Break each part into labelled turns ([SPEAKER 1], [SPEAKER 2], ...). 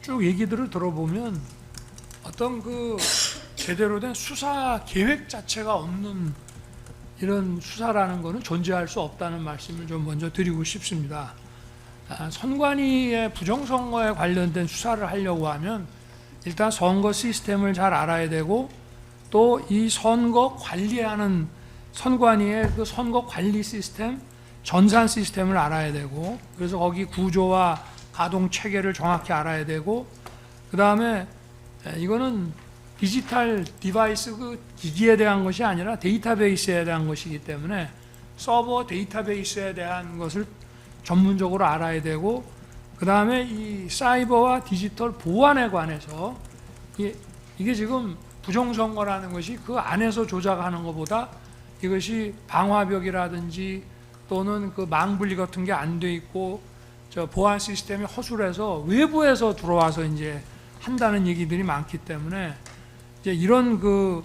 [SPEAKER 1] 쭉 얘기들을 들어보면 어떤 그 제대로 된 수사 계획 자체가 없는 이런 수사라는 것은 존재할 수 없다는 말씀을 좀 먼저 드리고 싶습니다. 선관위의 부정선거에 관련된 수사를 하려고 하면 일단 선거 시스템을 잘 알아야 되고, 또 이 선거 관리하는 선관위의 그 선거 관리 시스템, 전산 시스템을 알아야 되고, 그래서 거기 구조와 가동 체계를 정확히 알아야 되고, 그 다음에 이거는 디지털 디바이스 그 기기에 대한 것이 아니라 데이터베이스에 대한 것이기 때문에 서버 데이터베이스에 대한 것을 전문적으로 알아야 되고, 그 다음에 이 사이버와 디지털 보안에 관해서 이게 지금 부정선거라는 것이 그 안에서 조작하는 것보다 이것이 방화벽이라든지 또는 그 망분리 같은 게 안 돼 있고 저 보안 시스템이 허술해서 외부에서 들어와서 이제 한다는 얘기들이 많기 때문에 이제 이런 그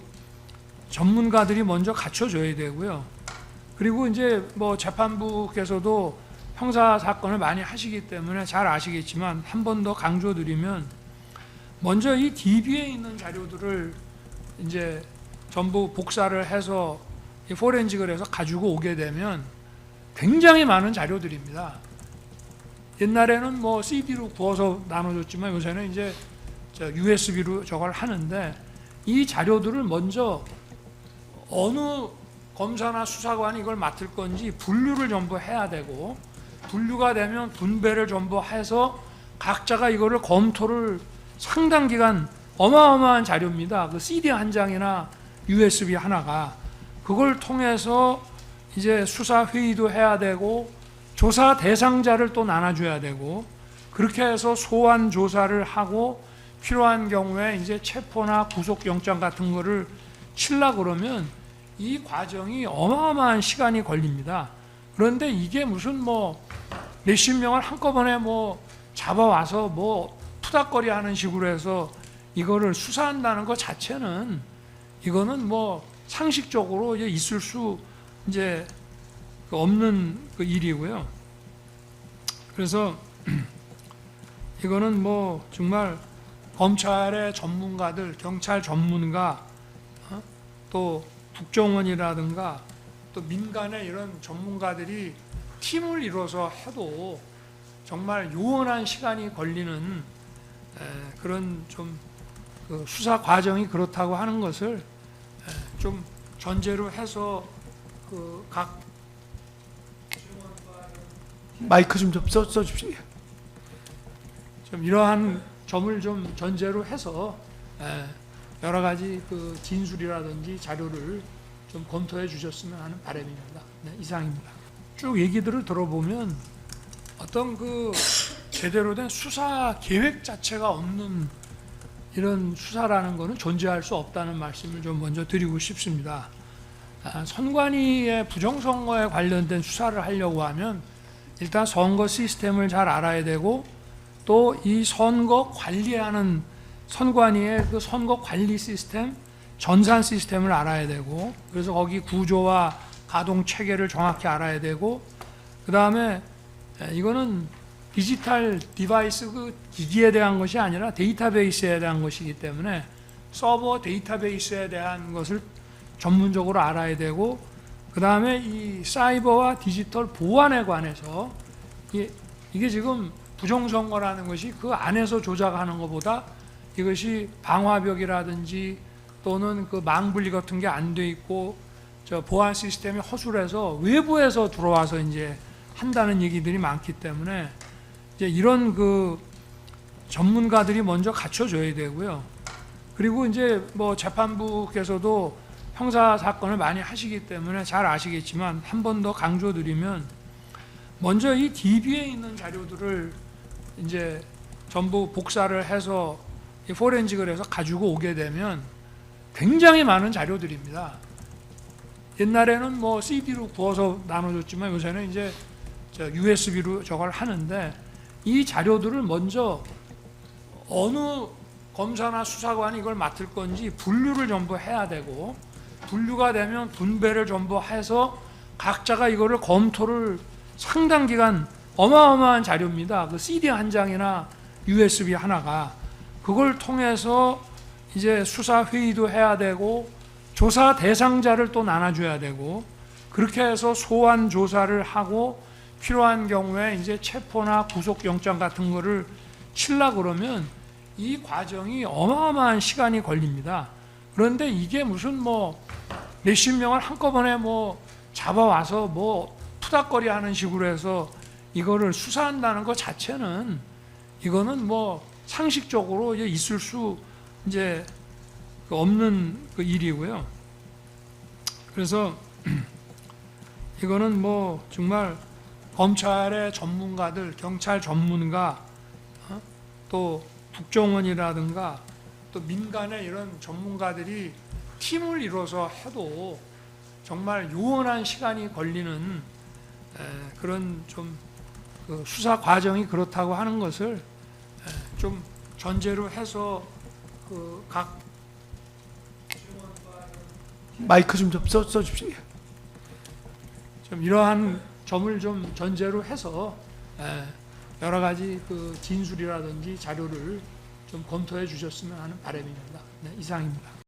[SPEAKER 1] 전문가들이 먼저 갖춰줘야 되고요. 그리고 이제 뭐 재판부께서도 형사 사건을 많이 하시기 때문에 잘 아시겠지만 한 번 더 강조드리면, 먼저 이 DB에 있는 자료들을 이제 전부 복사를 해서 포렌식을 해서 가지고 오게 되면 굉장히 많은 자료들입니다. 옛날에는 뭐 CD로 구워서 나눠줬지만 요새는 이제 USB로 저걸 하는데, 이 자료들을 먼저 어느 검사나 수사관이 이걸 맡을 건지 분류를 전부 해야 되고, 분류가 되면 분배를 전부 해서 각자가 이거를 검토를 상당 기간, 어마어마한 자료입니다. 그 CD 한 장이나 USB 하나가, 그걸 통해서 이제 수사 회의도 해야 되고 조사 대상자를 또 나눠줘야 되고, 그렇게 해서 소환 조사를 하고 필요한 경우에 이제 체포나 구속영장 같은 거를 칠라 그러면 이 과정이 어마어마한 시간이 걸립니다. 그런데 이게 무슨 뭐 몇십 명을 한꺼번에 뭐 잡아와서 뭐 푸닥거리 하는 식으로 해서 이거를 수사한다는 것 자체는, 이거는 뭐 상식적으로 이제 있을 수 이제 없는 그 일이고요. 그래서 이거는 뭐 정말 검찰의 전문가들, 경찰 전문가, 또 국정원이라든가 또 민간의 이런 전문가들이 팀을 이뤄서 해도 정말 요원한 시간이 걸리는 그런 좀 그 수사 과정이 그렇다고 하는 것을 좀 전제로 해서 그 각
[SPEAKER 2] 마이크 좀 써주십시오.
[SPEAKER 1] 좀 이러한 점을 좀 전제로 해서 여러 가지 그 진술이라든지 자료를 좀 검토해 주셨으면 하는 바람입니다. 네, 이상입니다. 쭉 얘기들을 들어보면 어떤 그 제대로 된 수사 계획 자체가 없는 이런 수사라는 것은 존재할 수 없다는 말씀을 좀 먼저 드리고 싶습니다. 선관위의 부정선거에 관련된 수사를 하려고 하면 일단 선거 시스템을 잘 알아야 되고, 또 이 선거 관리하는 선관위의 그 선거 관리 시스템, 전산 시스템을 알아야 되고, 그래서 거기 구조와 가동 체계를 정확히 알아야 되고, 그 다음에 이거는 디지털 디바이스 그 기기에 대한 것이 아니라 데이터베이스에 대한 것이기 때문에 서버 데이터베이스에 대한 것을 전문적으로 알아야 되고, 그 다음에 이 사이버와 디지털 보안에 관해서 이게 지금 부정선거라는 것이 그 안에서 조작하는 것보다 이것이 방화벽이라든지 또는 그 망분리 같은 게 안 돼 있고 저 보안 시스템이 허술해서 외부에서 들어와서 이제 한다는 얘기들이 많기 때문에 이제 이런 그 전문가들이 먼저 갖춰줘야 되고요. 그리고 이제 뭐 재판부께서도 형사 사건을 많이 하시기 때문에 잘 아시겠지만 한 번 더 강조드리면, 먼저 이 DB에 있는 자료들을 이제 전부 복사를 해서 포렌식을 해서 가지고 오게 되면 굉장히 많은 자료들입니다. 옛날에는 뭐 CD로 구워서 나눠줬지만 요새는 이제 USB로 저걸 하는데, 이 자료들을 먼저 어느 검사나 수사관이 이걸 맡을 건지 분류를 전부 해야 되고, 분류가 되면 분배를 전부 해서 각자가 이거를 검토를 상당 기간, 어마어마한 자료입니다. 그 CD 한 장이나 USB 하나가 그걸 통해서 이제 수사 회의도 해야 되고 조사 대상자를 또 나눠줘야 되고 그렇게 해서 소환 조사를 하고 필요한 경우에 이제 체포나 구속영장 같은 거를 칠라 그러면 이 과정이 어마어마한 시간이 걸립니다. 그런데 이게 무슨 뭐 몇십 명을 한꺼번에 뭐 잡아와서 뭐 푸닥거리 하는 식으로 해서 이거를 수사한다는 것 자체는 이거는 뭐 상식적으로 이제 있을 수 이제 없는 그 일이고요. 그래서 이거는 뭐 정말 검찰의 전문가들, 경찰 전문가, 또 국정원이라든가 또 민간의 이런 전문가들이 팀을 이뤄서 해도 정말 요원한 시간이 걸리는 그런 좀 그 수사 과정이 그렇다고 하는 것을 좀 전제로 해서 그 각
[SPEAKER 2] 마이크 좀 써주십시오.
[SPEAKER 1] 좀 이러한 점을 좀 전제로 해서 여러 가지 그 진술이라든지 자료를 좀 검토해 주셨으면 하는 바람입니다. 네, 이상입니다.